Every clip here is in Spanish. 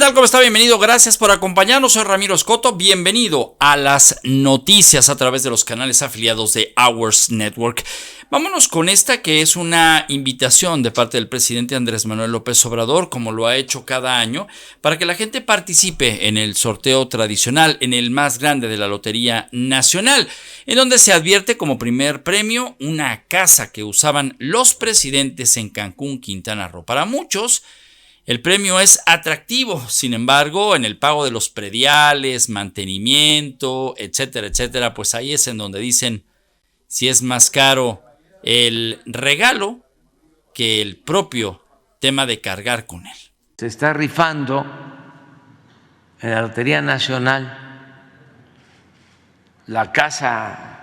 tal? ¿Cómo está? Bienvenido. Gracias por acompañarnos. Soy Ramiro Escoto. Bienvenido a las noticias a través de los canales afiliados de Hours Network. Vámonos con esta que es una invitación de parte del presidente Andrés Manuel López Obrador, como lo ha hecho cada año, para que la gente participe en el sorteo tradicional, en el más grande de la Lotería Nacional, en donde se advierte como primer premio una casa que usaban los presidentes en Cancún, Quintana Roo. Para muchos, el premio es atractivo, sin embargo, en el pago de los prediales, mantenimiento, etcétera, pues ahí es en donde dicen si es más caro el regalo que el propio tema de cargar con él. Se está rifando en la Lotería Nacional la casa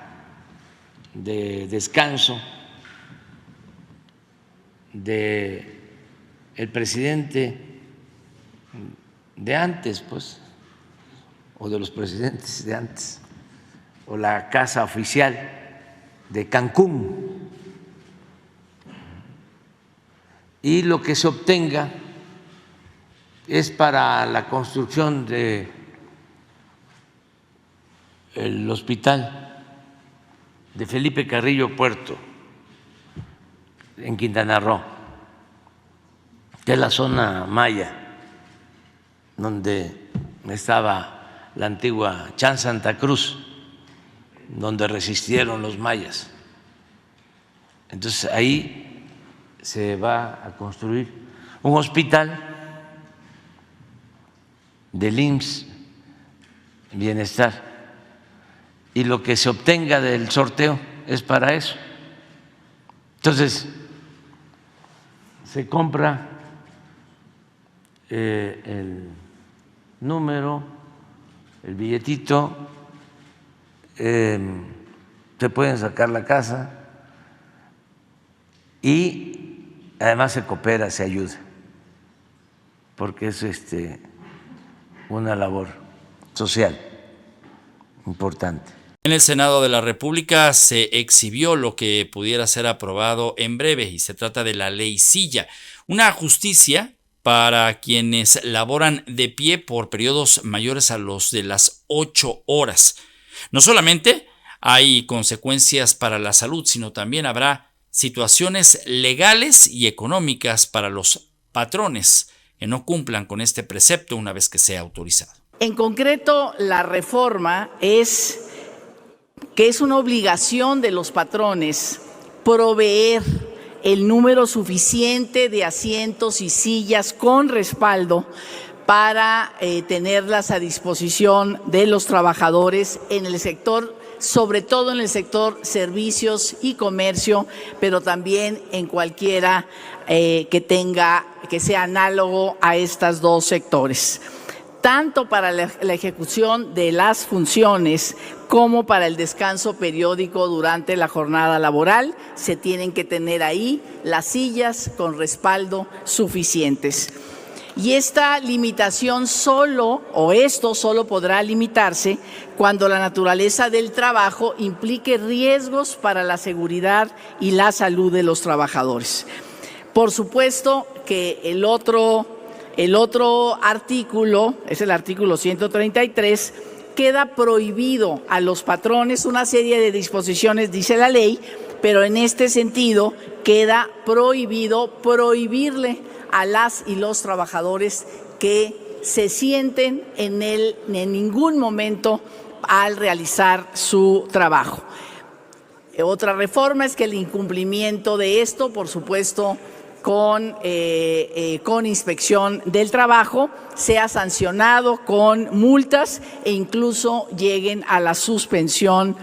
de descanso de el presidente de antes, pues, o de los presidentes de antes, o la casa oficial de Cancún. Y lo que se obtenga es para la construcción de el hospital de Felipe Carrillo Puerto en Quintana Roo, que es la zona maya, donde estaba la antigua Chan Santa Cruz, donde resistieron los mayas. Entonces ahí se va a construir un hospital del IMSS Bienestar, y lo que se obtenga del sorteo es para eso. Entonces se compra el número, el billetito, se pueden sacar la casa y además se coopera, se ayuda, porque es una labor social importante. En el Senado de la República se exhibió lo que pudiera ser aprobado en breve y se trata de la Ley Silla, una justicia para quienes laboran de pie por periodos mayores a los de las 8 horas. No solamente hay consecuencias para la salud, sino también habrá situaciones legales y económicas para los patrones que no cumplan con este precepto una vez que sea autorizado. En concreto, la reforma es que es una obligación de los patrones proveer el número suficiente de asientos y sillas con respaldo para tenerlas a disposición de los trabajadores en el sector, sobre todo en el sector servicios y comercio, pero también en cualquiera que sea análogo a estos dos sectores. Tanto para la ejecución de las funciones como para el descanso periódico durante la jornada laboral, se tienen que tener ahí las sillas con respaldo suficientes. Y esta limitación solo podrá limitarse cuando la naturaleza del trabajo implique riesgos para la seguridad y la salud de los trabajadores. Por supuesto que el otro artículo, es el artículo 133, queda prohibido a los patrones una serie de disposiciones, dice la ley, pero en este sentido queda prohibirle a las y los trabajadores que se sienten en ningún momento al realizar su trabajo. Otra reforma es que el incumplimiento de esto, por supuesto, con inspección del trabajo, sea sancionado con multas e incluso lleguen a la suspensión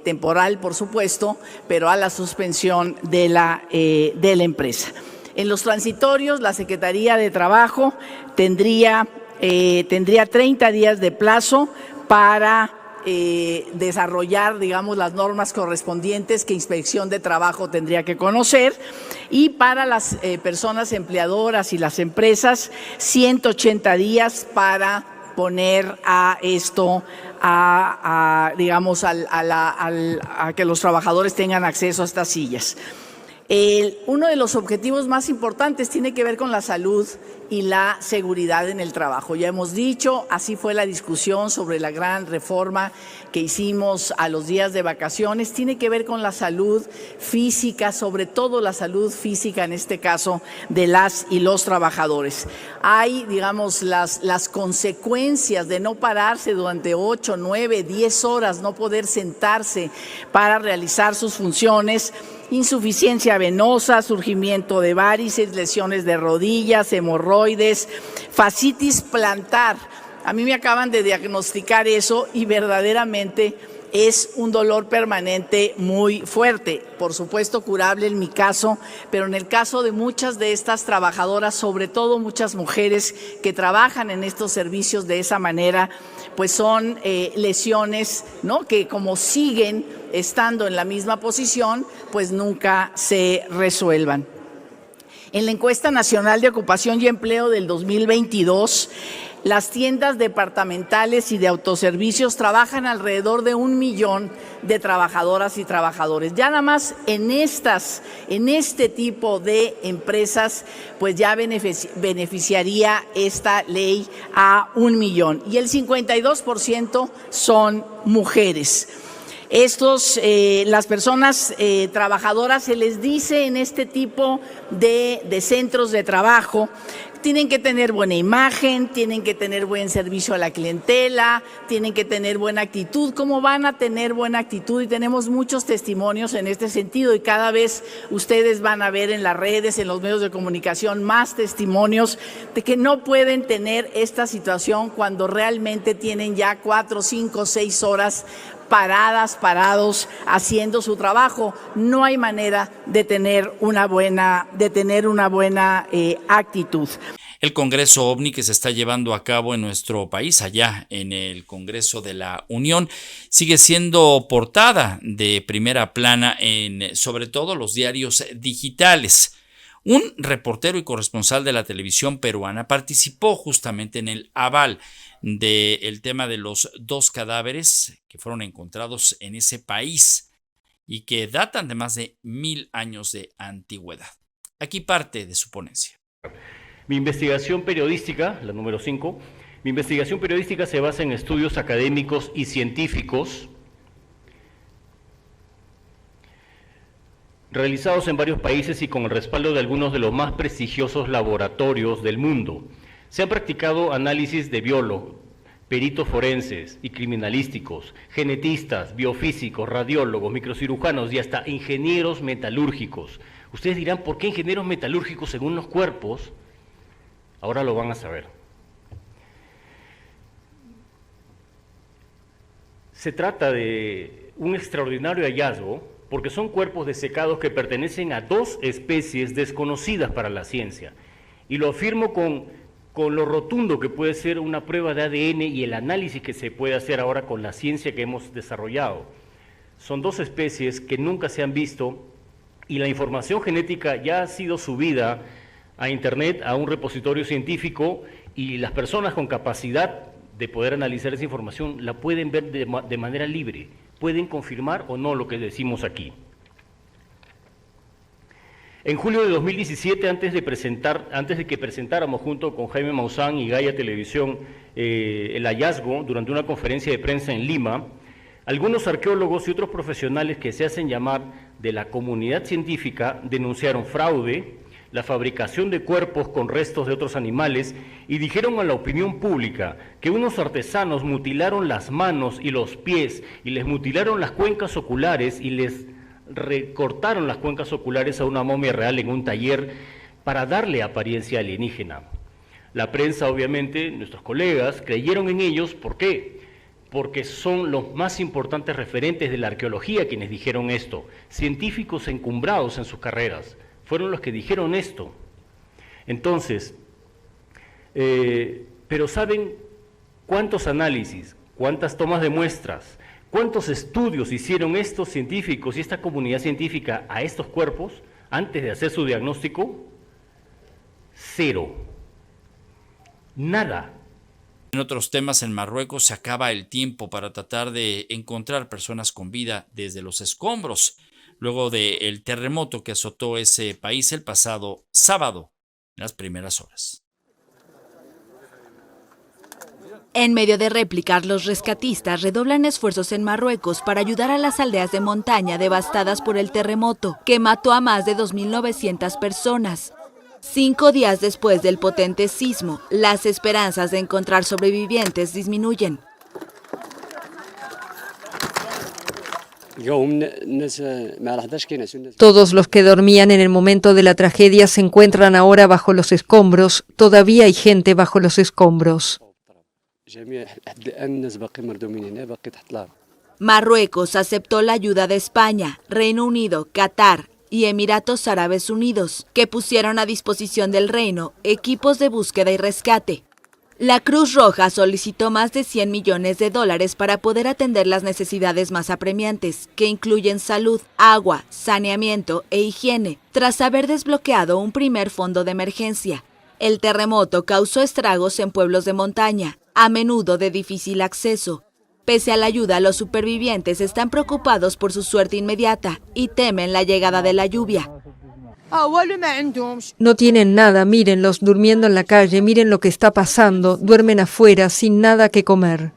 temporal, por supuesto, pero a la suspensión de la empresa. En los transitorios, la Secretaría de Trabajo tendría 30 días de plazo para desarrollar, digamos, las normas correspondientes que Inspección de Trabajo tendría que conocer, y para las personas empleadoras y las empresas 180 días para poner a esto, a que los trabajadores tengan acceso a estas sillas. Uno de los objetivos más importantes tiene que ver con la salud y la seguridad en el trabajo. Ya hemos dicho, así fue la discusión sobre la gran reforma que hicimos a los días de vacaciones. Tiene que ver con la salud física, sobre todo la salud física en este caso de las y los trabajadores. Hay, digamos, las consecuencias de no pararse durante 8, 9, 10 horas, no poder sentarse para realizar sus funciones. Insuficiencia venosa, surgimiento de varices, lesiones de rodillas, hemorroides, fascitis plantar. A mí me acaban de diagnosticar eso y verdaderamente es un dolor permanente muy fuerte, por supuesto curable en mi caso, pero en el caso de muchas de estas trabajadoras, sobre todo muchas mujeres que trabajan en estos servicios de esa manera, pues son lesiones, ¿no?, que como siguen estando en la misma posición, pues nunca se resuelvan. En la encuesta nacional de ocupación y empleo del 2022, las tiendas departamentales y de autoservicios trabajan alrededor de 1 millón de trabajadoras y trabajadores. Ya nada más en este tipo de empresas, pues ya beneficiaría esta ley a 1 millón. Y el 52% son mujeres. Las personas trabajadoras, se les dice en este tipo de centros de trabajo, tienen que tener buena imagen, tienen que tener buen servicio a la clientela, tienen que tener buena actitud. ¿Cómo van a tener buena actitud? Y tenemos muchos testimonios en este sentido y cada vez ustedes van a ver en las redes, en los medios de comunicación, más testimonios de que no pueden tener esta situación cuando realmente tienen ya 4, 5, 6 horas parados, haciendo su trabajo. No hay manera de tener una buena actitud. El Congreso OVNI que se está llevando a cabo en nuestro país, allá en el Congreso de la Unión, sigue siendo portada de primera plana en sobre todo los diarios digitales. Un reportero y corresponsal de la televisión peruana participó justamente en el aval del tema de los 2 cadáveres que fueron encontrados en ese país y que datan de más de 1000 años de antigüedad. Aquí parte de su ponencia. Mi investigación periodística, la número 5, mi investigación periodística se basa en estudios académicos y científicos realizados en varios países y con el respaldo de algunos de los más prestigiosos laboratorios del mundo. Se han practicado análisis de biólogos, peritos forenses y criminalísticos, genetistas, biofísicos, radiólogos, microcirujanos y hasta ingenieros metalúrgicos. Ustedes dirán, ¿por qué ingenieros metalúrgicos según los cuerpos? Ahora lo van a saber. Se trata de un extraordinario hallazgo porque son cuerpos desecados que pertenecen a 2 especies desconocidas para la ciencia. Y lo afirmo con lo rotundo que puede ser una prueba de ADN y el análisis que se puede hacer ahora con la ciencia que hemos desarrollado. Son 2 especies que nunca se han visto y la información genética ya ha sido subida a Internet, a un repositorio científico, y las personas con capacidad de poder analizar esa información la pueden ver de manera libre, pueden confirmar o no lo que decimos aquí. En julio de 2017, antes de que presentáramos junto con Jaime Maussan y Gaia Televisión el hallazgo durante una conferencia de prensa en Lima, algunos arqueólogos y otros profesionales que se hacen llamar de la comunidad científica denunciaron fraude, la fabricación de cuerpos con restos de otros animales y dijeron a la opinión pública que unos artesanos mutilaron las manos y los pies y les mutilaron las cuencas oculares y les recortaron las cuencas oculares a una momia real en un taller para darle apariencia alienígena. La prensa, obviamente, nuestros colegas, creyeron en ellos. ¿Por qué? Porque son los más importantes referentes de la arqueología quienes dijeron esto, científicos encumbrados en sus carreras. Fueron los que dijeron esto. Entonces, pero ¿saben cuántos análisis, cuántas tomas de muestras, cuántos estudios hicieron estos científicos y esta comunidad científica a estos cuerpos antes de hacer su diagnóstico? 0. Nada. En otros temas, en Marruecos se acaba el tiempo para tratar de encontrar personas con vida desde los escombros. luego del terremoto que azotó ese país el pasado sábado, en las primeras horas. En medio de réplicas, los rescatistas redoblan esfuerzos en Marruecos para ayudar a las aldeas de montaña devastadas por el terremoto, que mató a más de 2.900 personas. 5 días después del potente sismo, las esperanzas de encontrar sobrevivientes disminuyen. Todos los que dormían en el momento de la tragedia se encuentran ahora bajo los escombros. Todavía hay gente bajo los escombros. Marruecos aceptó la ayuda de España, Reino Unido, Qatar y Emiratos Árabes Unidos, que pusieron a disposición del reino equipos de búsqueda y rescate. La Cruz Roja solicitó más de $100 millones para poder atender las necesidades más apremiantes, que incluyen salud, agua, saneamiento e higiene, tras haber desbloqueado un primer fondo de emergencia. El terremoto causó estragos en pueblos de montaña, a menudo de difícil acceso. Pese a la ayuda, los supervivientes están preocupados por su suerte inmediata y temen la llegada de la lluvia. No tienen nada, mírenlos durmiendo en la calle, miren lo que está pasando, duermen afuera sin nada que comer.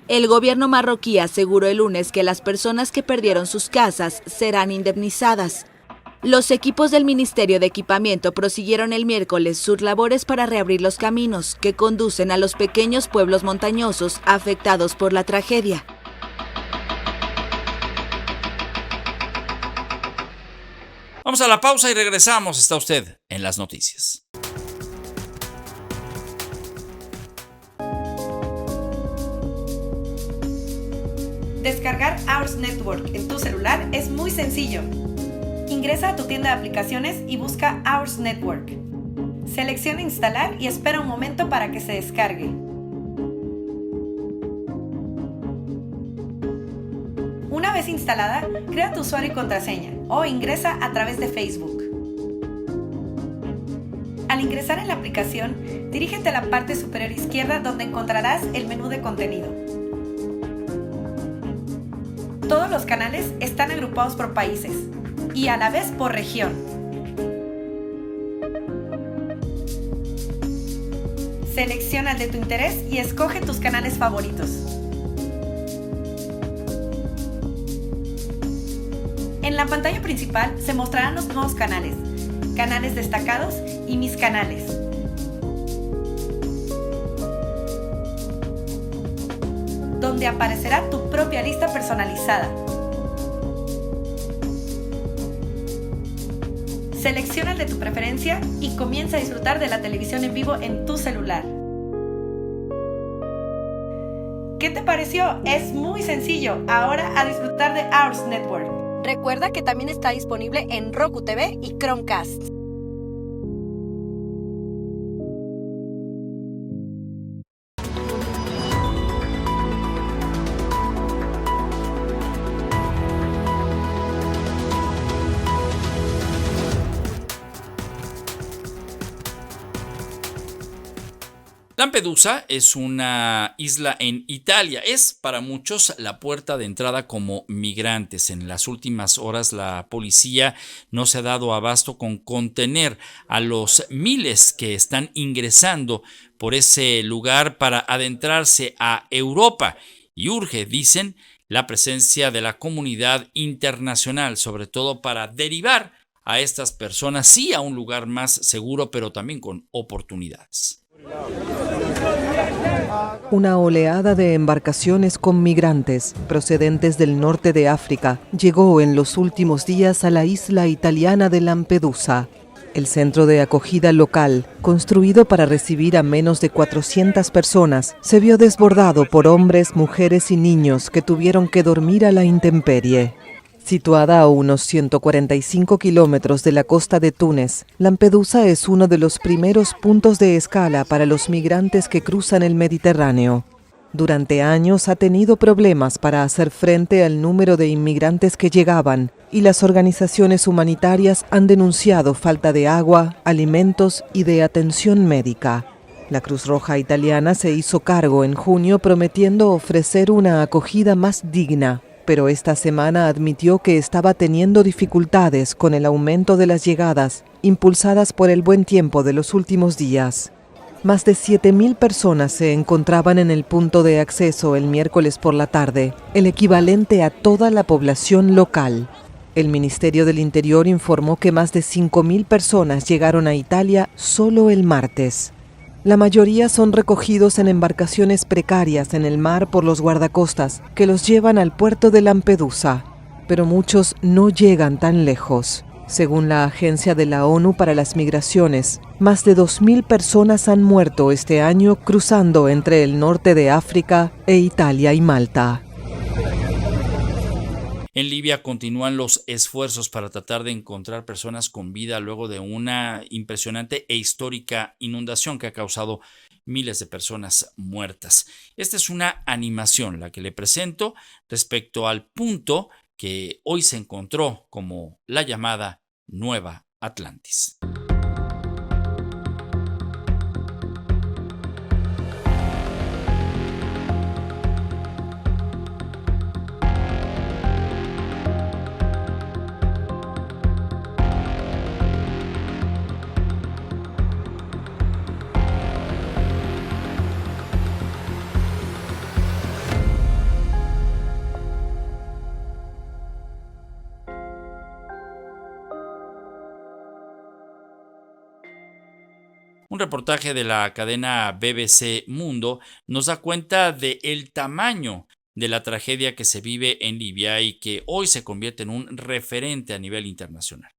El gobierno marroquí aseguró el lunes que las personas que perdieron sus casas serán indemnizadas. Los equipos del Ministerio de Equipamiento prosiguieron el miércoles sus labores para reabrir los caminos que conducen a los pequeños pueblos montañosos afectados por la tragedia. Vamos a la pausa y regresamos. Está usted en las noticias. Descargar Ours Network en tu celular es muy sencillo. Ingresa a tu tienda de aplicaciones y busca Ours Network. Selecciona instalar y espera un momento para que se descargue. Una vez instalada, crea tu usuario y contraseña o ingresa a través de Facebook. Al ingresar en la aplicación, dirígete a la parte superior izquierda donde encontrarás el menú de contenido. Todos los canales están agrupados por países y a la vez por región. Selecciona el de tu interés y escoge tus canales favoritos. En la pantalla principal se mostrarán los nuevos canales, canales destacados y mis canales. Donde aparecerá tu propia lista personalizada. Selecciona el de tu preferencia y comienza a disfrutar de la televisión en vivo en tu celular. ¿Qué te pareció? Es muy sencillo. Ahora a disfrutar de Ours Network. Recuerda que también está disponible en Roku TV y Chromecast. Lampedusa es una isla en Italia. Es para muchos la puerta de entrada como migrantes. En las últimas horas la policía no se ha dado abasto con contener a los miles que están ingresando por ese lugar para adentrarse a Europa. Y urge, dicen, la presencia de la comunidad internacional, sobre todo para derivar a estas personas, sí, a un lugar más seguro, pero también con oportunidades. Una oleada de embarcaciones con migrantes procedentes del norte de África llegó en los últimos días a la isla italiana de Lampedusa. El centro de acogida local, construido para recibir a menos de 400 personas, se vio desbordado por hombres, mujeres y niños que tuvieron que dormir a la intemperie. Situada a unos 145 kilómetros de la costa de Túnez, Lampedusa es uno de los primeros puntos de escala para los migrantes que cruzan el Mediterráneo. Durante años ha tenido problemas para hacer frente al número de inmigrantes que llegaban y las organizaciones humanitarias han denunciado falta de agua, alimentos y de atención médica. La Cruz Roja italiana se hizo cargo en junio prometiendo ofrecer una acogida más digna, pero esta semana admitió que estaba teniendo dificultades con el aumento de las llegadas, impulsadas por el buen tiempo de los últimos días. Más de 7.000 personas se encontraban en el punto de acceso el miércoles por la tarde, el equivalente a toda la población local. El Ministerio del Interior informó que más de 5.000 personas llegaron a Italia solo el martes. La mayoría son recogidos en embarcaciones precarias en el mar por los guardacostas, que los llevan al puerto de Lampedusa, pero muchos no llegan tan lejos. Según la Agencia de la ONU para las Migraciones, más de 2.000 personas han muerto este año cruzando entre el norte de África e Italia y Malta. En Libia continúan los esfuerzos para tratar de encontrar personas con vida luego de una impresionante e histórica inundación que ha causado miles de personas muertas. Esta es una animación, la que le presento, respecto al punto que hoy se encontró como la llamada Nueva Atlantis. Un reportaje de la cadena BBC Mundo nos da cuenta del tamaño de la tragedia que se vive en Libia y que hoy se convierte en un referente a nivel internacional.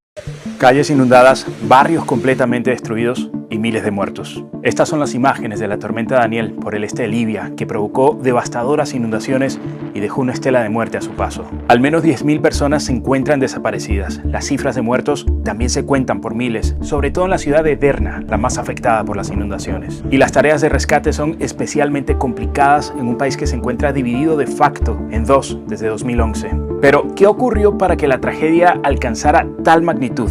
Calles inundadas, barrios completamente destruidos y miles de muertos. Estas son las imágenes de la tormenta Daniel por el este de Libia, que provocó devastadoras inundaciones y dejó una estela de muerte a su paso. Al menos 10.000 personas se encuentran desaparecidas. Las cifras de muertos también se cuentan por miles, sobre todo en la ciudad de Derna, la más afectada por las inundaciones. Y las tareas de rescate son especialmente complicadas en un país que se encuentra dividido de facto en dos desde 2011. Pero, ¿qué ocurrió para que la tragedia alcanzara tal magnitud?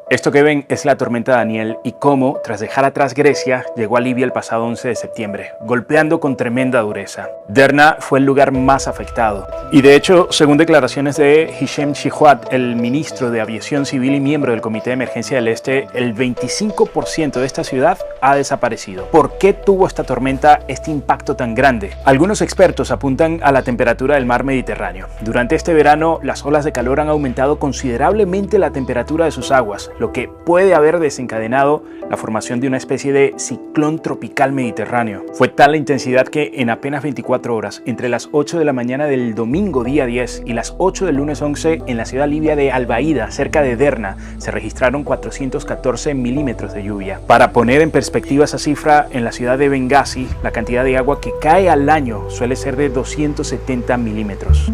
Esto que ven es la tormenta Daniel y cómo, tras dejar atrás Grecia, llegó a Libia el pasado 11 de septiembre, golpeando con tremenda dureza. Derna fue el lugar más afectado. Y de hecho, según declaraciones de Hichem Chihwat, el ministro de Aviación Civil y miembro del Comité de Emergencia del Este, el 25% de esta ciudad ha desaparecido. ¿Por qué tuvo esta tormenta este impacto tan grande? Algunos expertos apuntan a la temperatura del mar Mediterráneo. Durante este verano, las olas de calor han aumentado considerablemente la temperatura de sus aguas, lo que puede haber desencadenado la formación de una especie de ciclón tropical mediterráneo. Fue tal la intensidad que en apenas 24 horas, entre las 8 de la mañana del domingo día 10 y las 8 del lunes 11, en la ciudad libia de Al-Baida, cerca de Derna, se registraron 414 milímetros de lluvia. Para poner en perspectiva esa cifra, en la ciudad de Benghazi, la cantidad de agua que cae al año suele ser de 270 milímetros.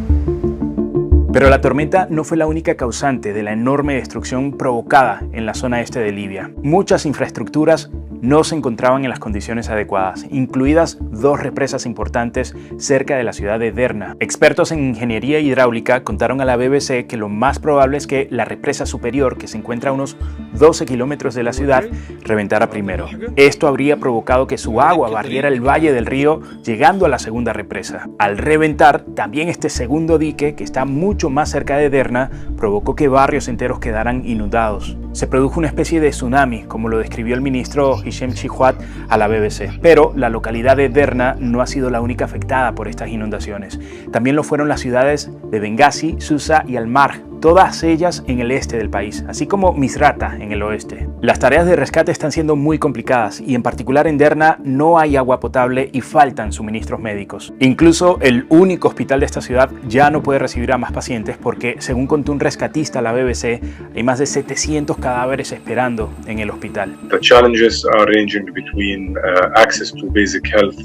Pero la tormenta no fue la única causante de la enorme destrucción provocada en la zona este de Libia. Muchas infraestructuras no se encontraban en las condiciones adecuadas, incluidas 2 represas importantes cerca de la ciudad de Derna. Expertos en ingeniería hidráulica contaron a la BBC que lo más probable es que la represa superior, que se encuentra a unos 12 kilómetros de la ciudad, reventara primero. Esto habría provocado que su agua barriera el valle del río, llegando a la segunda represa. Al reventar, también este segundo dique, que está mucho más cerca de Derna, provocó que barrios enteros quedaran inundados. Se produjo una especie de tsunami, como lo describió el ministro Hichem Chihwat a la BBC. Pero la localidad de Derna no ha sido la única afectada por estas inundaciones. También lo fueron las ciudades de Benghazi, Susa y Al-Marj, todas ellas en el este del país, así como Misrata en el oeste. Las tareas de rescate están siendo muy complicadas y en particular en Derna no hay agua potable y faltan suministros médicos. Incluso el único hospital de esta ciudad ya no puede recibir a más pacientes porque, según contó un rescatista a la BBC, hay más de 700 cadáveres esperando en el hospital. The challenges are ranging between access to basic health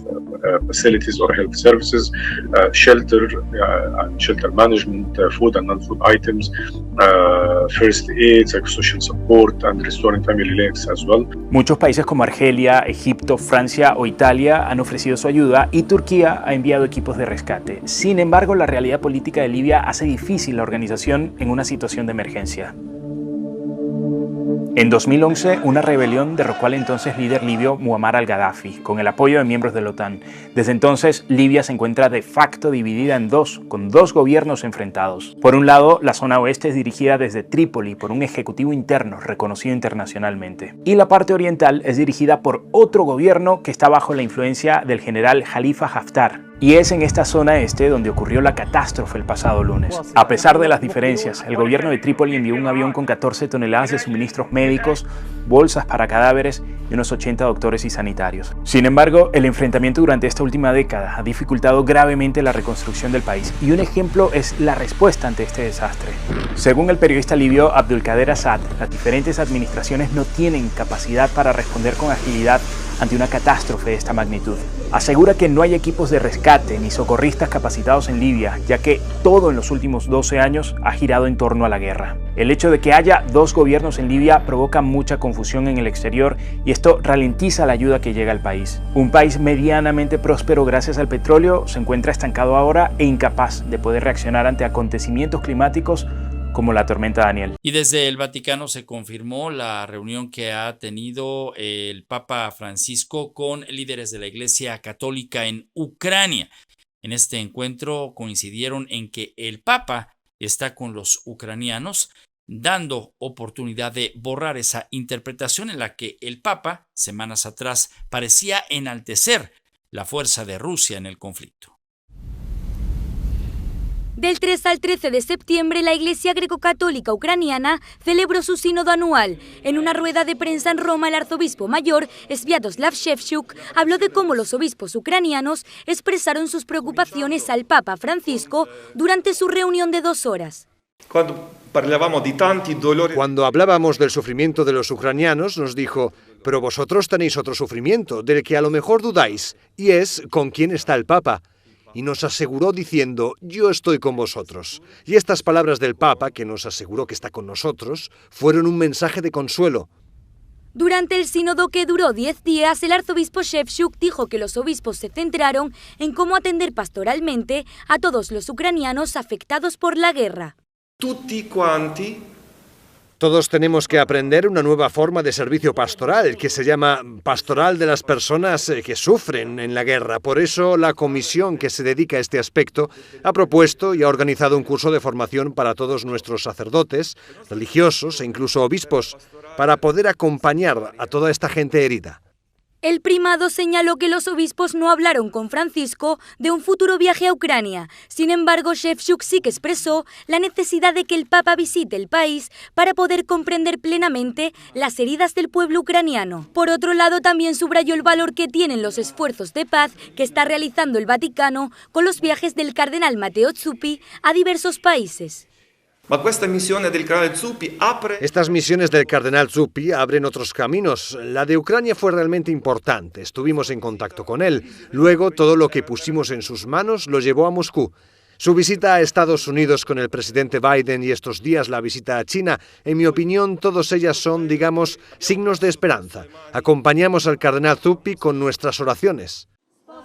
facilities or health services, shelter management, food and non-food items, first aid, psychosocial support and restoring family links as well. Muchos países como Argelia, Egipto, Francia o Italia han ofrecido su ayuda y Turquía ha enviado equipos de rescate. Sin embargo, la realidad política de Libia hace difícil la organización en una situación de emergencia. En 2011, una rebelión derrocó al entonces líder libio Muammar al-Gaddafi, con el apoyo de miembros de la OTAN. Desde entonces, Libia se encuentra de facto dividida en dos, con dos gobiernos enfrentados. Por un lado, la zona oeste es dirigida desde Trípoli por un ejecutivo interno reconocido internacionalmente. Y la parte oriental es dirigida por otro gobierno que está bajo la influencia del general Khalifa Haftar. Y es en esta zona este donde ocurrió la catástrofe el pasado lunes. A pesar de las diferencias, el gobierno de Trípoli envió un avión con 14 toneladas de suministros médicos, bolsas para cadáveres y unos 80 doctores y sanitarios. Sin embargo, el enfrentamiento durante esta última década ha dificultado gravemente la reconstrucción del país, y un ejemplo es la respuesta ante este desastre. Según el periodista libio Abdulkader Assad, las diferentes administraciones no tienen capacidad para responder con agilidad ante una catástrofe de esta magnitud. Asegura que no hay equipos de rescate ni socorristas capacitados en Libia, ya que todo en los últimos 12 años ha girado en torno a la guerra. El hecho de que haya dos gobiernos en Libia provoca mucha confusión en el exterior, y esto ralentiza la ayuda que llega al país. Un país medianamente próspero gracias al petróleo se encuentra estancado ahora e incapaz de poder reaccionar ante acontecimientos climáticos como la tormenta Daniel. Y desde el Vaticano se confirmó la reunión que ha tenido el Papa Francisco con líderes de la Iglesia Católica en Ucrania. En este encuentro coincidieron en que el Papa está con los ucranianos, dando oportunidad de borrar esa interpretación en la que el Papa, semanas atrás, parecía enaltecer la fuerza de Rusia en el conflicto. Del 3 al 13 de septiembre, la Iglesia Greco-Católica Ucraniana celebró su sínodo anual. En una rueda de prensa en Roma, el arzobispo mayor, Sviatoslav Shevchuk, habló de cómo los obispos ucranianos expresaron sus preocupaciones al Papa Francisco durante su reunión de 2 horas. Cuando hablábamos del sufrimiento de los ucranianos, nos dijo: pero vosotros tenéis otro sufrimiento, del que a lo mejor dudáis, y es con quién está el Papa. Y nos aseguró diciendo: yo estoy con vosotros. Y estas palabras del Papa, que nos aseguró que está con nosotros, fueron un mensaje de consuelo. Durante el sínodo, que duró 10 días, el arzobispo Shevchuk dijo que los obispos se centraron en cómo atender pastoralmente a todos los ucranianos afectados por la guerra. Todos tenemos que aprender una nueva forma de servicio pastoral, que se llama pastoral de las personas que sufren en la guerra. Por eso, la comisión que se dedica a este aspecto ha propuesto y ha organizado un curso de formación para todos nuestros sacerdotes, religiosos e incluso obispos, para poder acompañar a toda esta gente herida. El primado señaló que los obispos no hablaron con Francisco de un futuro viaje a Ucrania. Sin embargo, Shevchuk sí que expresó la necesidad de que el Papa visite el país para poder comprender plenamente las heridas del pueblo ucraniano. Por otro lado, también subrayó el valor que tienen los esfuerzos de paz que está realizando el Vaticano con los viajes del cardenal Matteo Zuppi a diversos países. Estas misiones del cardenal Zuppi abren otros caminos. La de Ucrania fue realmente importante. Estuvimos en contacto con él. Luego, todo lo que pusimos en sus manos lo llevó a Moscú. Su visita a Estados Unidos con el presidente Biden y estos días la visita a China, en mi opinión, todas ellas son, digamos, signos de esperanza. Acompañamos al cardenal Zuppi con nuestras oraciones.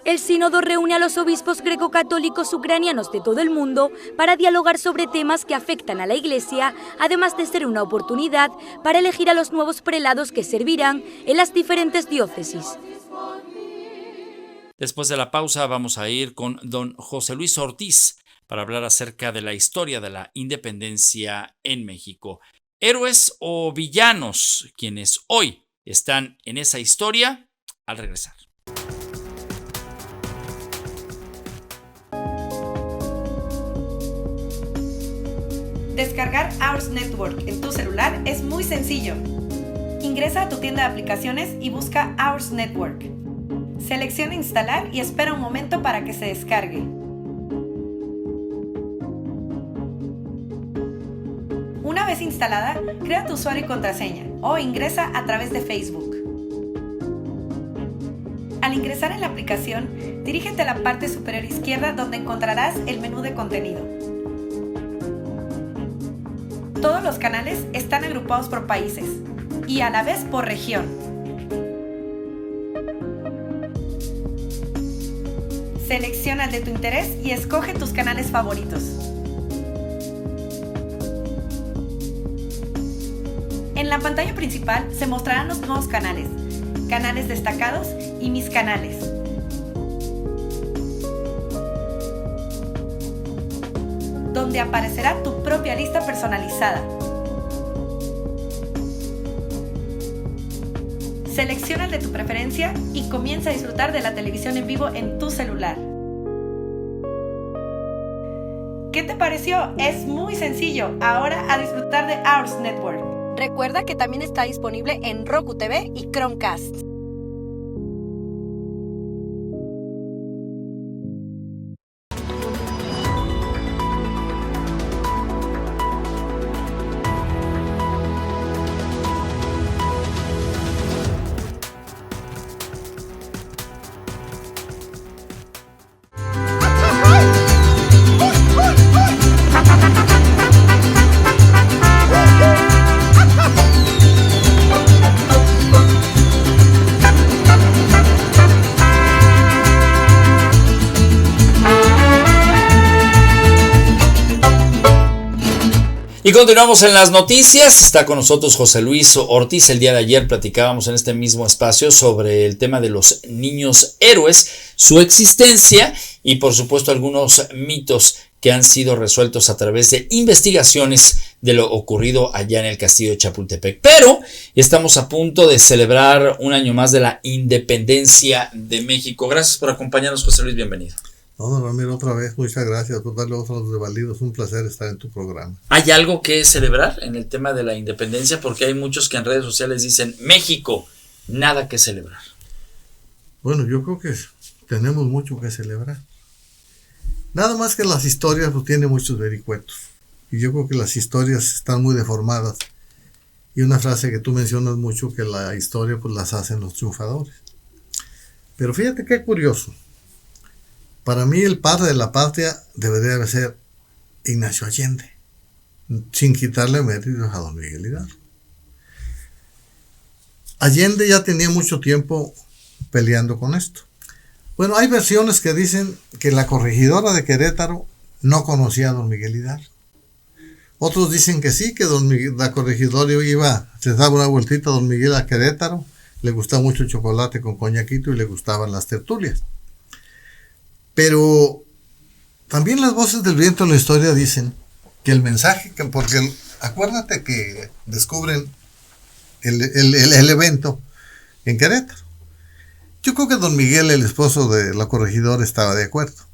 El sínodo reúne a los obispos greco-católicos ucranianos de todo el mundo para dialogar sobre temas que afectan a la Iglesia, además de ser una oportunidad para elegir a los nuevos prelados que servirán en las diferentes diócesis. Después de la pausa vamos a ir con don José Luis Ortiz para hablar acerca de la historia de la independencia en México. ¿Héroes o villanos quienes hoy están en esa historia? Al regresar. Descargar Ours Network en tu celular es muy sencillo. Ingresa a tu tienda de aplicaciones y busca Ours Network. Selecciona instalar y espera un momento para que se descargue. Una vez instalada, crea tu usuario y contraseña o ingresa a través de Facebook. Al ingresar en la aplicación, dirígete a la parte superior izquierda donde encontrarás el menú de contenido. Todos los canales están agrupados por países y a la vez por región. Selecciona el de tu interés y escoge tus canales favoritos. En la pantalla principal se mostrarán los nuevos canales, canales destacados y mis canales. Donde aparecerá tu propia lista personalizada. Selecciona el de tu preferencia y comienza a disfrutar de la televisión en vivo en tu celular. ¿Qué te pareció? Es muy sencillo. Ahora a disfrutar de Ours Network. Recuerda que también está disponible en Roku TV y Chromecast. Y continuamos en las noticias. Está con nosotros José Luis Ortiz. El día de ayer platicábamos en este mismo espacio sobre el tema de los niños héroes, su existencia y por supuesto algunos mitos que han sido resueltos a través de investigaciones de lo ocurrido allá en el castillo de Chapultepec. Pero estamos a punto de celebrar un año más de la independencia de México. Gracias por acompañarnos, José Luis, bienvenido. No, Ramiro, otra vez, muchas gracias por darle otros de válidos. Un placer estar en tu programa. ¿Hay algo que celebrar en el tema de la independencia? Porque hay muchos que en redes sociales dicen, México, nada que celebrar. Bueno, yo creo que tenemos mucho que celebrar. Nada más que las historias pues, tienen muchos vericuetos. Y yo creo que las historias están muy deformadas. Y una frase que tú mencionas mucho, que la historia pues las hacen los triunfadores. Pero fíjate qué curioso. Para mí el padre de la patria debería de ser Ignacio Allende, sin quitarle méritos a don Miguel Hidalgo. Allende ya tenía mucho tiempo peleando con esto. Bueno, hay versiones que dicen que la corregidora de Querétaro no conocía a don Miguel Hidalgo. Otros dicen que sí, que la corregidora se daba una vueltita a don Miguel a Querétaro, le gustaba mucho el chocolate con coñaquito y le gustaban las tertulias. Pero también las voces del viento en la historia dicen que el mensaje, porque acuérdate que descubren el evento en Querétaro. Yo creo que don Miguel, el esposo de la corregidora, estaba de acuerdo.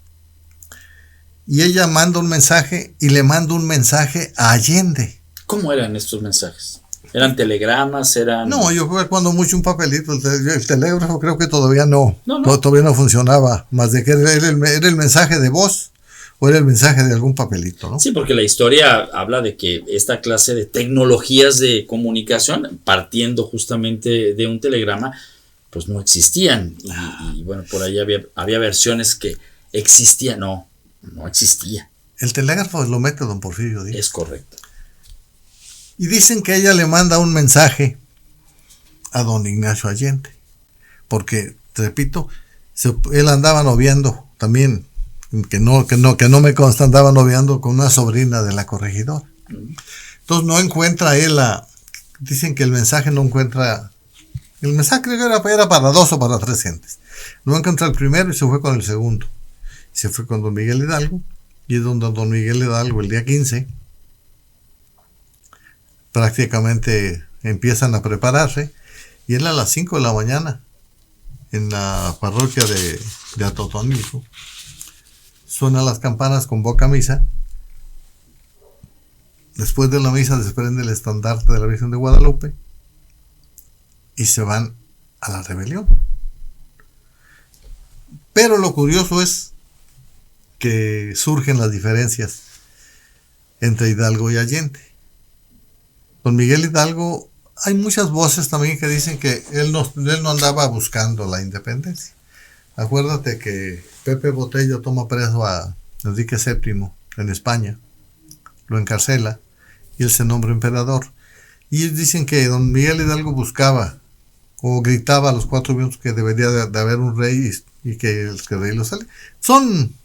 Y ella manda un mensaje y le manda un mensaje a Allende. ¿Cómo eran estos mensajes? ¿Eran telegramas? No, yo creo que cuando mucho un papelito, el telégrafo creo que todavía todavía no funcionaba, más de que era el mensaje de voz o era el mensaje de algún papelito, ¿no? Sí, porque la historia habla de que esta clase de tecnologías de comunicación, partiendo justamente de un telegrama, pues no existían. Y bueno, por ahí había versiones que existían, no existía. El telégrafo lo mete don Porfirio Díaz. Es correcto. Y dicen que ella le manda un mensaje a don Ignacio Allende, porque, te repito, él andaba noviando también, que no me consta, andaba noviando con una sobrina de la corregidora. Entonces no encuentra él dicen que el mensaje no encuentra, el mensaje creo que era para 2 o para 3 gentes. No encuentra el primero y se fue con el segundo. Se fue con don Miguel Hidalgo, y es donde don Miguel Hidalgo el día 15 prácticamente empiezan a prepararse, y él a las 5 de la mañana en la parroquia de Atotonilco suenan las campanas, convoca a misa. Después de la misa desprende el estandarte de la Virgen de Guadalupe y se van a la rebelión. Pero lo curioso es que surgen las diferencias entre Hidalgo y Allende. Don Miguel Hidalgo, hay muchas voces también que dicen que él no andaba buscando la independencia. Acuérdate que Pepe Botello toma preso a Enrique VII en España, lo encarcela y él se nombra emperador. Y ellos dicen que don Miguel Hidalgo buscaba o gritaba a los 4 vientos que debería de haber un rey y que el rey lo sale. Son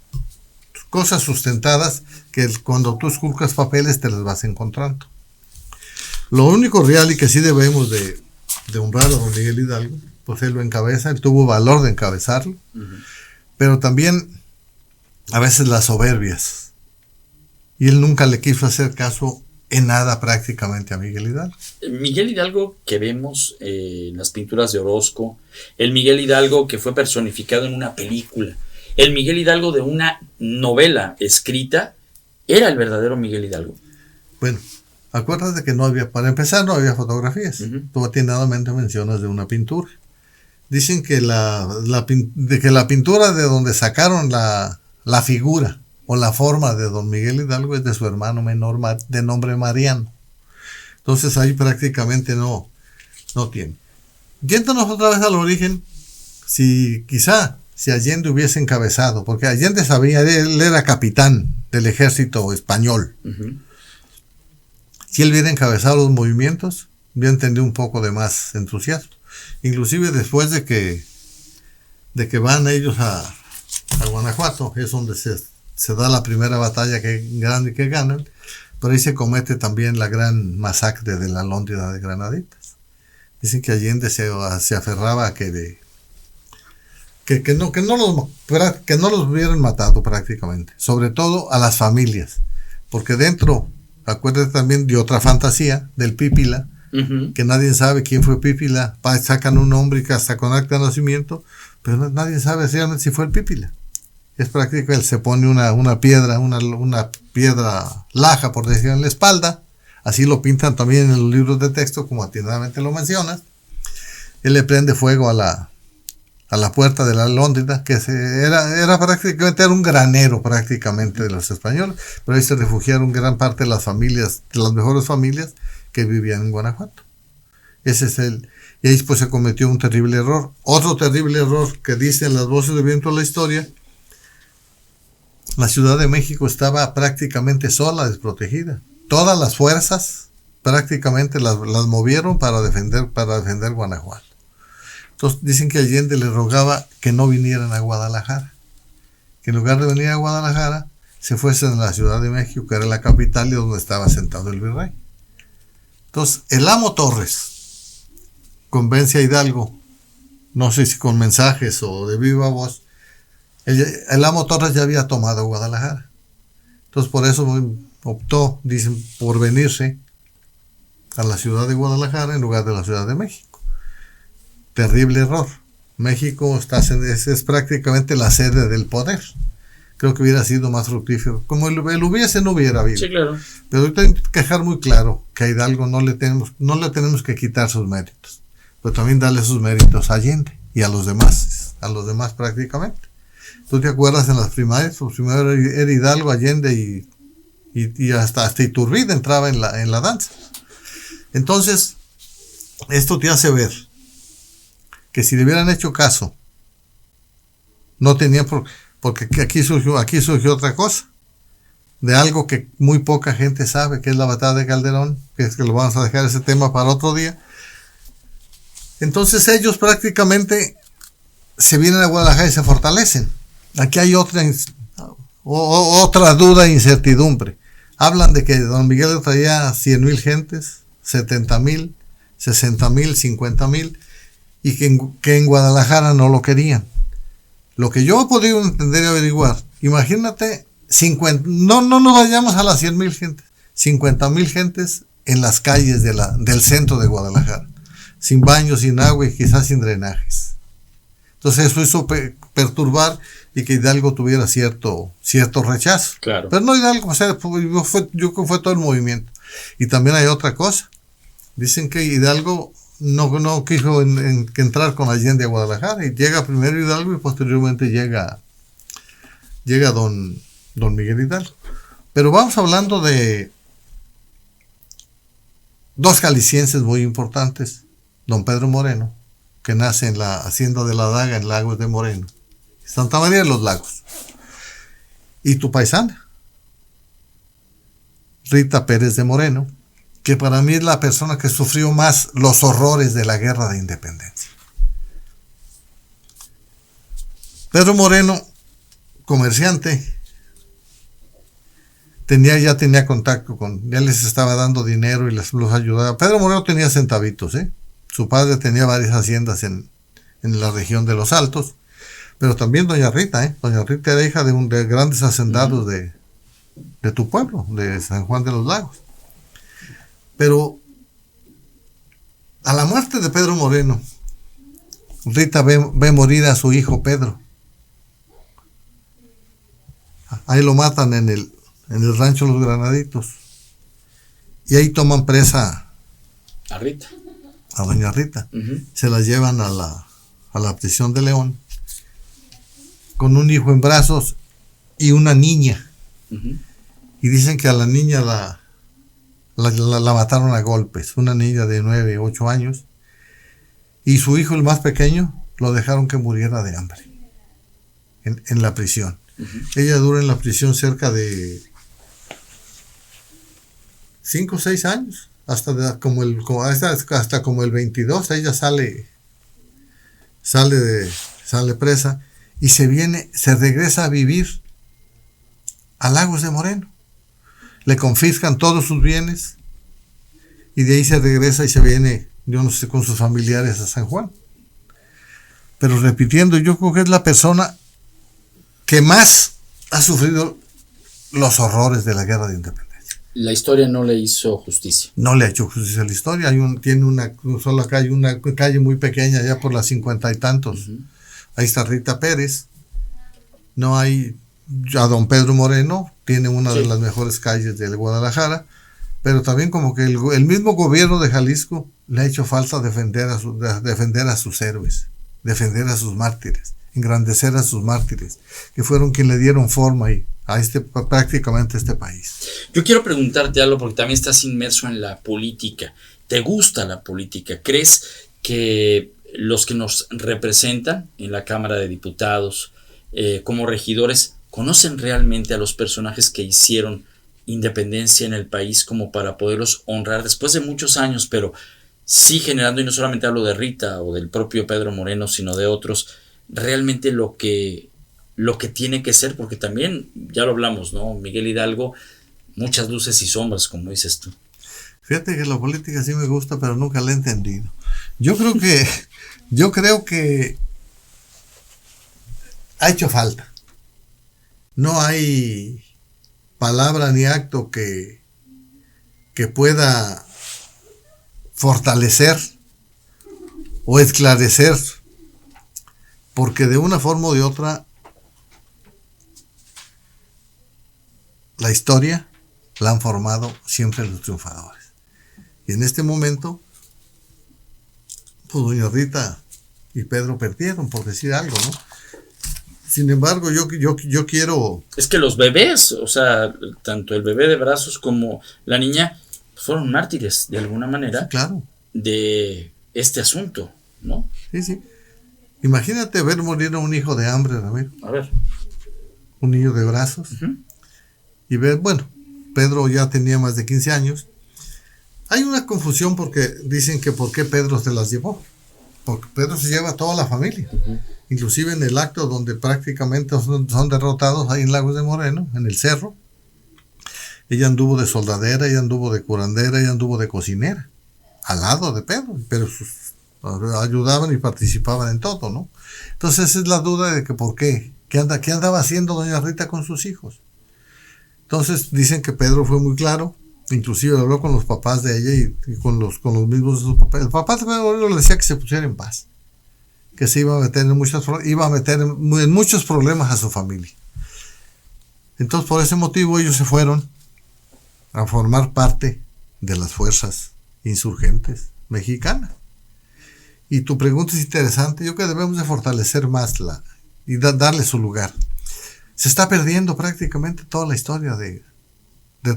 cosas sustentadas que cuando tú esculcas papeles te las vas encontrando. Lo único real y que sí debemos de honrar a don Miguel Hidalgo, pues él lo encabeza, él tuvo valor de encabezarlo, pero también a veces las soberbias. Y él nunca le quiso hacer caso en nada prácticamente a Miguel Hidalgo. Miguel Hidalgo que vemos en las pinturas de Orozco, el Miguel Hidalgo que fue personificado en una película, el Miguel Hidalgo de una novela escrita, era el verdadero Miguel Hidalgo. Bueno, acuérdate que no había, para empezar, no había fotografías. Tú atinadamente mencionas de una pintura. Dicen que la pintura de donde sacaron la figura o la forma de don Miguel Hidalgo es de su hermano menor de nombre Mariano. Entonces ahí prácticamente no tiene. Yéndonos otra vez al origen, si Allende hubiese encabezado, porque Allende sabía, él era capitán del ejército español. Si él hubiera encabezado los movimientos, hubiera tenido un poco de más entusiasmo. Inclusive después de que van ellos a Guanajuato, es donde se da la primera batalla grande que ganan, pero ahí se comete también la gran masacre de la Lóndida de Granaditas. Dicen que Allende se aferraba a que no los hubieran matado prácticamente, sobre todo a las familias, porque dentro, acuérdate también de otra fantasía, del Pípila, que nadie sabe quién fue Pípila, sacan un nombre que hasta con acta de nacimiento, pero nadie sabe realmente si fue el Pípila. Es práctico, él se pone una piedra laja, por decirlo, en la espalda, así lo pintan también en los libros de texto, como atinadamente lo mencionas. Él le prende fuego a la puerta de la Lóndida, que era prácticamente un granero prácticamente de los españoles, pero ahí se refugiaron gran parte de las familias, de las mejores familias que vivían en Guanajuato. Y ahí pues se cometió un terrible error. Otro terrible error que dicen las voces de viento de la historia: la Ciudad de México estaba prácticamente sola, desprotegida. Todas las fuerzas prácticamente las movieron para defender Guanajuato. Entonces dicen que Allende le rogaba que no vinieran a Guadalajara, que en lugar de venir a Guadalajara se fuesen a la Ciudad de México, que era la capital y donde estaba sentado el virrey. Entonces el amo Torres convence a Hidalgo, no sé si con mensajes o de viva voz. El amo Torres ya había tomado Guadalajara, entonces por eso optó, dicen, por venirse a la ciudad de Guadalajara en lugar de la Ciudad de México. Terrible error. México es prácticamente la sede del poder. Creo que hubiera sido más fructífero. Como el hubiese, no hubiera habido. Sí, claro. Pero ahorita hay que dejar muy claro que a Hidalgo no le tenemos que quitar sus méritos, pero también darle sus méritos a Allende y a los demás prácticamente. ¿Tú te acuerdas en las primarias? Pues primero era Hidalgo, Allende y hasta Iturbide entraba en la danza. Entonces, esto te hace ver que si le hubieran hecho caso, no tenían porque aquí surgió otra cosa, de algo que muy poca gente sabe, que es la batalla de Calderón, que es que lo vamos a dejar ese tema para otro día. Entonces ellos prácticamente se vienen a Guadalajara y se fortalecen. Aquí hay otra duda e incertidumbre. Hablan de que don Miguel traía 100,000 gentes, 70,000, 60,000, 50,000, y que en Guadalajara no lo querían. Lo que yo he podido entender y averiguar, imagínate, no nos vayamos a las 100,000 gentes, 50,000 gentes en las calles del centro de Guadalajara, sin baños, sin agua y quizás sin drenajes. Entonces eso hizo perturbar y que Hidalgo tuviera cierto rechazo. Claro. Pero no Hidalgo, o sea, fue todo el movimiento. Y también hay otra cosa. Dicen que Hidalgo no quiso entrar con Allende a Guadalajara, y llega primero Hidalgo y posteriormente llega don Miguel Hidalgo. Pero vamos hablando de dos jaliscienses muy importantes: don Pedro Moreno, que nace en la hacienda de la Daga en Lagos de Moreno, Santa María de los Lagos, y tu paisana Rita Pérez de Moreno, que para mí es la persona que sufrió más los horrores de la guerra de independencia. Pedro Moreno, comerciante, ya tenía contacto ya les estaba dando dinero y los ayudaba. Pedro Moreno tenía centavitos, Su padre tenía varias haciendas en la región de Los Altos, pero también doña Rita, Doña Rita era hija de grandes hacendados de tu pueblo, de San Juan de los Lagos. Pero a la muerte de Pedro Moreno, Rita ve morir a su hijo Pedro. Ahí lo matan en el rancho Los Granaditos. Y ahí toman presa a Rita. A doña Rita. Se la llevan a la prisión de León con un hijo en brazos y una niña. Y dicen que a la niña la mataron a golpes, una niña de 9, 8 años, y su hijo, el más pequeño, lo dejaron que muriera de hambre en la prisión. Ella dura en la prisión cerca de 5 o 6 años, hasta como el 22, ella sale presa y se regresa a vivir a Lagos de Moreno. Le confiscan todos sus bienes y de ahí se regresa y se viene, yo no sé, con sus familiares a San Juan. Pero repitiendo, yo creo que es la persona que más ha sufrido los horrores de la guerra de independencia. La historia no le hizo justicia. No le ha hecho justicia a la historia. Tiene una sola calle, una calle muy pequeña, ya por las 50 y tantos. Ahí está Rita Pérez. No hay... A don Pedro Moreno tiene una de las mejores calles de Guadalajara, pero también como que el mismo gobierno de Jalisco le ha hecho falta defender a sus héroes, defender a sus mártires, engrandecer a sus mártires, que fueron quienes le dieron forma prácticamente a este país. Yo quiero preguntarte algo, porque también estás inmerso en la política. ¿Te gusta la política? ¿Crees que los que nos representan en la Cámara de Diputados como regidores conocen realmente a los personajes que hicieron independencia en el país como para poderlos honrar después de muchos años, pero sí generando, y no solamente hablo de Rita o del propio Pedro Moreno, sino de otros, realmente lo que tiene que ser? Porque también, ya lo hablamos, ¿no? Miguel Hidalgo, muchas luces y sombras, como dices tú. Fíjate que la política sí me gusta, pero nunca la he entendido. Yo creo que ha hecho falta. No hay palabra ni acto que pueda fortalecer o esclarecer, porque de una forma o de otra la historia la han formado siempre los triunfadores. Y en este momento, pues doña Rita y Pedro perdieron, por decir algo, ¿no? Sin embargo, yo quiero... Es que los bebés, o sea, tanto el bebé de brazos como la niña, fueron mártires, de alguna manera, claro, de este asunto, ¿no? Sí. Imagínate ver morir a un hijo de hambre, Ramiro. A ver. Un niño de brazos. Y ver, bueno, Pedro ya tenía más de 15 años. Hay una confusión porque dicen que por qué Pedro se las llevó. Porque Pedro se lleva a toda la familia. Inclusive en el acto donde prácticamente son derrotados ahí en Lagos de Moreno, en el cerro. Ella anduvo de soldadera, ella anduvo de curandera, ella anduvo de cocinera, al lado de Pedro, pero ayudaban y participaban en todo, ¿no? Entonces esa es la duda de que por qué, qué andaba haciendo doña Rita con sus hijos. Entonces dicen que Pedro fue muy claro, inclusive habló con los papás de ella y con los mismos de sus papás. El papá de Pedro le decía que se pusiera en paz, que se iba a meter en muchos problemas a su familia. Entonces por ese motivo ellos se fueron a formar parte de las fuerzas insurgentes mexicanas. Y tu pregunta es interesante. Yo creo que debemos de fortalecer más y darle su lugar. Se está perdiendo prácticamente toda la historia de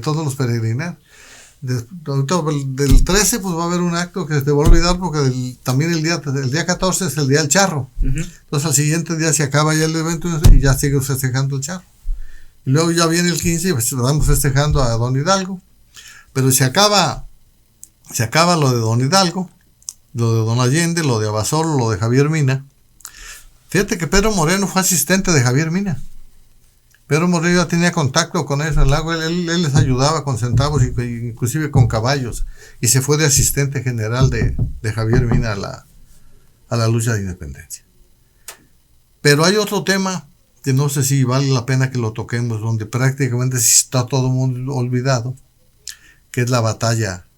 todos los peregrinos. Del 13 pues va a haber un acto que se va a olvidar porque también el día 14 es el día del charro. Entonces al siguiente día se acaba ya el evento y ya sigue festejando el charro. Y luego ya viene el 15 y pues vamos festejando a don Hidalgo. Pero se acaba lo de don Hidalgo, lo de don Allende, lo de Abasolo, lo de Javier Mina. Fíjate que Pedro Moreno fue asistente de Javier Mina. Pedro Morillo ya tenía contacto con eso en el lago, él les ayudaba con centavos, inclusive con caballos, y se fue de asistente general de Javier Mina a la lucha de independencia. Pero hay otro tema que no sé si vale la pena que lo toquemos, donde prácticamente está todo el mundo olvidado, que es la batalla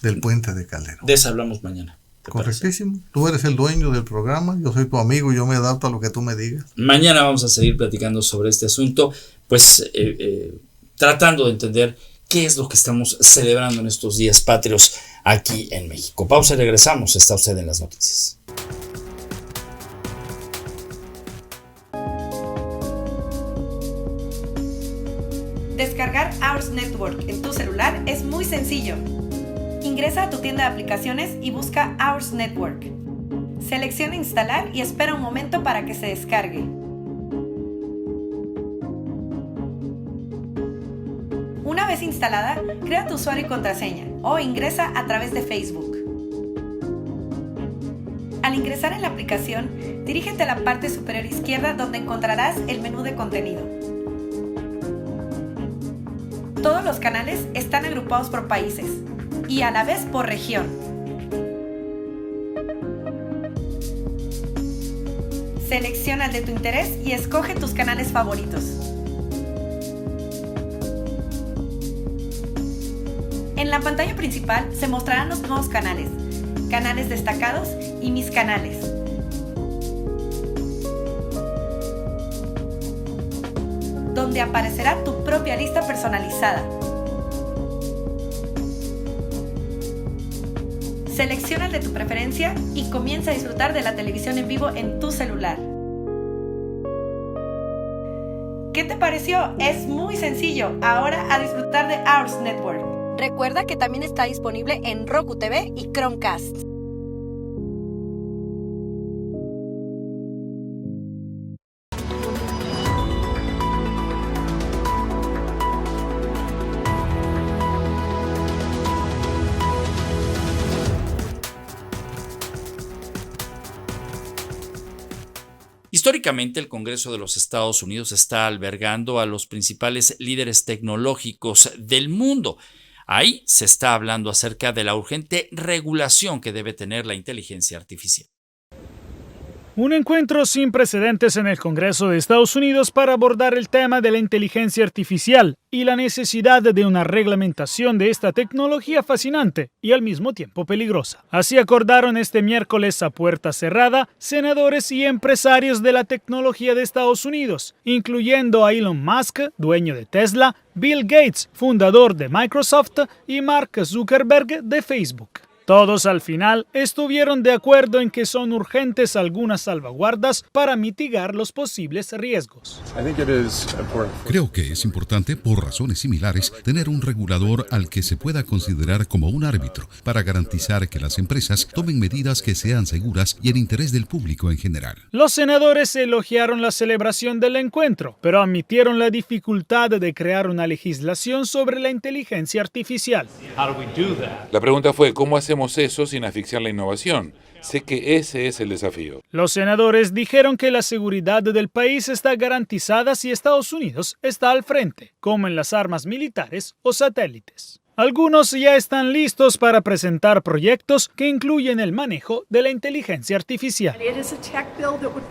del puente de Calderón. De eso hablamos mañana. Correctísimo. Parece? Tú eres el dueño del programa, yo soy tu amigo, yo me adapto a lo que tú me digas. Mañana vamos a seguir platicando sobre este asunto, pues tratando de entender qué es lo que estamos celebrando en estos días patrios aquí en México. Pausa y regresamos. Está usted en las noticias. Descargar Ours Network en tu celular es muy sencillo. Ingresa a tu tienda de aplicaciones y busca Ours Network. Selecciona instalar y espera un momento para que se descargue. Una vez instalada, crea tu usuario y contraseña o ingresa a través de Facebook. Al ingresar en la aplicación, dirígete a la parte superior izquierda donde encontrarás el menú de contenido. Todos los canales están agrupados por países y a la vez por región. Selecciona el de tu interés y escoge tus canales favoritos. En la pantalla principal se mostrarán los nuevos canales, canales destacados y mis canales. Donde aparecerá tu propia lista personalizada. Selecciona el de tu preferencia y comienza a disfrutar de la televisión en vivo en tu celular. ¿Qué te pareció? Es muy sencillo. Ahora a disfrutar de Ours Network. Recuerda que también está disponible en Roku TV y Chromecast. Históricamente, el Congreso de los Estados Unidos está albergando a los principales líderes tecnológicos del mundo. Ahí se está hablando acerca de la urgente regulación que debe tener la inteligencia artificial. Un encuentro sin precedentes en el Congreso de Estados Unidos para abordar el tema de la inteligencia artificial y la necesidad de una reglamentación de esta tecnología fascinante y al mismo tiempo peligrosa. Así acordaron este miércoles a puerta cerrada senadores y empresarios de la tecnología de Estados Unidos, incluyendo a Elon Musk, dueño de Tesla, Bill Gates, fundador de Microsoft, y Mark Zuckerberg de Facebook. Todos al final estuvieron de acuerdo en que son urgentes algunas salvaguardas para mitigar los posibles riesgos. Creo que es importante, por razones similares, tener un regulador al que se pueda considerar como un árbitro para garantizar que las empresas tomen medidas que sean seguras y en interés del público en general. Los senadores elogiaron la celebración del encuentro, pero admitieron la dificultad de crear una legislación sobre la inteligencia artificial. La pregunta fue, ¿cómo hacemos eso sin asfixiar la innovación? Sé que ese es el desafío. Los senadores dijeron que la seguridad del país está garantizada si Estados Unidos está al frente, como en las armas militares o satélites. Algunos ya están listos para presentar proyectos que incluyen el manejo de la inteligencia artificial.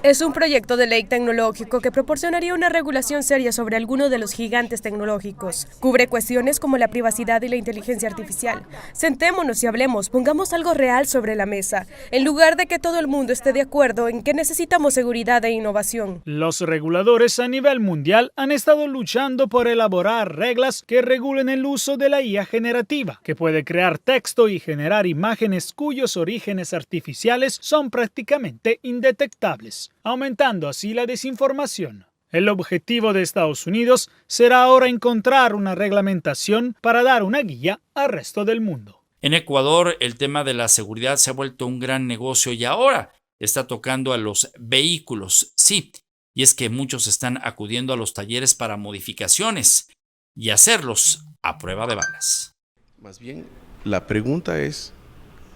Es un proyecto de ley tecnológico que proporcionaría una regulación seria sobre algunos de los gigantes tecnológicos. Cubre cuestiones como la privacidad y la inteligencia artificial. Sentémonos y hablemos, pongamos algo real sobre la mesa, en lugar de que todo el mundo esté de acuerdo en que necesitamos seguridad e innovación. Los reguladores a nivel mundial han estado luchando por elaborar reglas que regulen el uso de la IA generativa, que puede crear texto y generar imágenes cuyos orígenes artificiales son prácticamente indetectables, aumentando así la desinformación. El objetivo de Estados Unidos será ahora encontrar una reglamentación para dar una guía al resto del mundo. En Ecuador, el tema de la seguridad se ha vuelto un gran negocio y ahora está tocando a los vehículos. Sí, y es que muchos están acudiendo a los talleres para modificaciones y hacerlos a prueba de balas. Más bien, la pregunta es,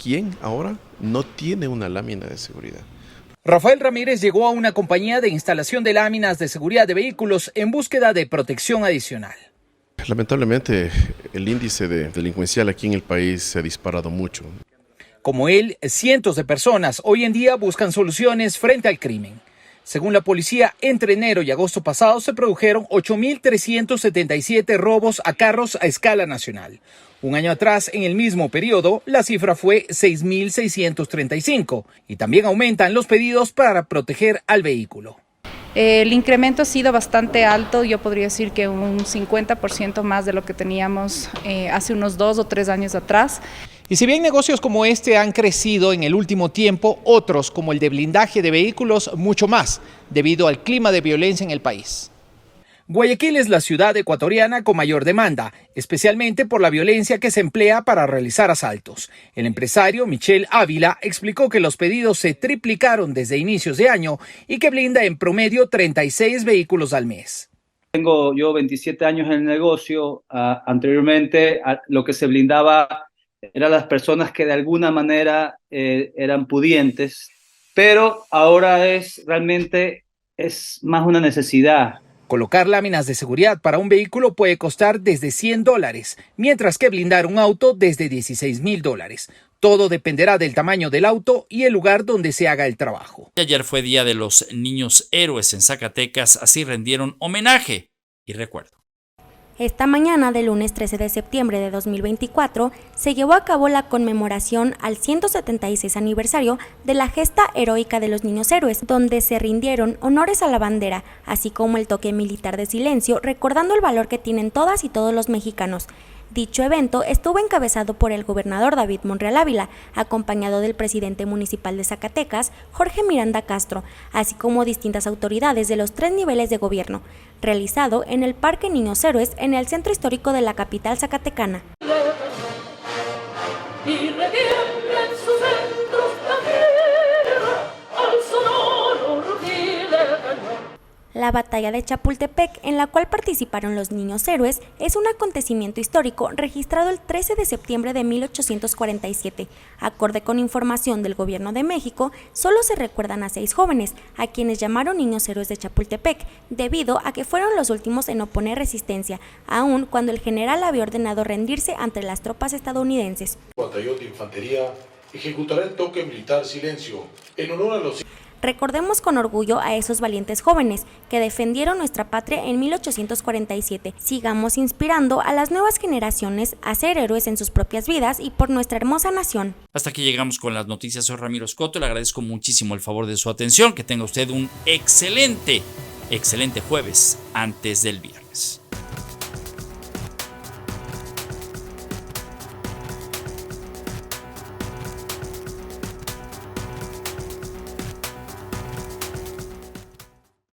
¿quién ahora no tiene una lámina de seguridad? Rafael Ramírez llegó a una compañía de instalación de láminas de seguridad de vehículos en búsqueda de protección adicional. Lamentablemente, el índice delincuencial aquí en el país se ha disparado mucho. Como él, cientos de personas hoy en día buscan soluciones frente al crimen. Según la policía, entre enero y agosto pasado se produjeron 8.377 robos a carros a escala nacional. Un año atrás, en el mismo periodo, la cifra fue 6.635 y también aumentan los pedidos para proteger al vehículo. El incremento ha sido bastante alto, yo podría decir que un 50% más de lo que teníamos hace unos 2 o 3 años atrás. Y si bien negocios como este han crecido en el último tiempo, otros, como el de blindaje de vehículos, mucho más, debido al clima de violencia en el país. Guayaquil es la ciudad ecuatoriana con mayor demanda, especialmente por la violencia que se emplea para realizar asaltos. El empresario Michel Ávila explicó que los pedidos se triplicaron desde inicios de año y que blinda en promedio 36 vehículos al mes. Tengo yo 27 años en el negocio. Anteriormente lo que se blindaba eran las personas que de alguna manera eran pudientes, pero ahora realmente es más una necesidad. Colocar láminas de seguridad para un vehículo puede costar desde $100, mientras que blindar un auto desde $16,000. Todo dependerá del tamaño del auto y el lugar donde se haga el trabajo. Ayer fue Día de los Niños Héroes en Zacatecas, así rendieron homenaje y recuerdo. Esta mañana del lunes 13 de septiembre de 2024 se llevó a cabo la conmemoración al 176 aniversario de la gesta heroica de los niños héroes, donde se rindieron honores a la bandera, así como el toque militar de silencio, recordando el valor que tienen todas y todos los mexicanos. Dicho evento estuvo encabezado por el gobernador David Monreal Ávila, acompañado del presidente municipal de Zacatecas, Jorge Miranda Castro, así como distintas autoridades de los 3 niveles de gobierno, realizado en el Parque Niños Héroes en el centro histórico de la capital zacatecana. La batalla de Chapultepec, en la cual participaron los niños héroes, es un acontecimiento histórico registrado el 13 de septiembre de 1847. Acorde con información del Gobierno de México, solo se recuerdan a 6 jóvenes, a quienes llamaron niños héroes de Chapultepec, debido a que fueron los últimos en oponer resistencia, aun cuando el general había ordenado rendirse ante las tropas estadounidenses. El batallón de infantería ejecutará el toque militar silencio en honor a los... Recordemos con orgullo a esos valientes jóvenes que defendieron nuestra patria en 1847. Sigamos inspirando a las nuevas generaciones a ser héroes en sus propias vidas y por nuestra hermosa nación. Hasta aquí llegamos con las noticias. Soy Ramiro Escoto. Le agradezco muchísimo el favor de su atención. Que tenga usted un excelente jueves antes del viernes.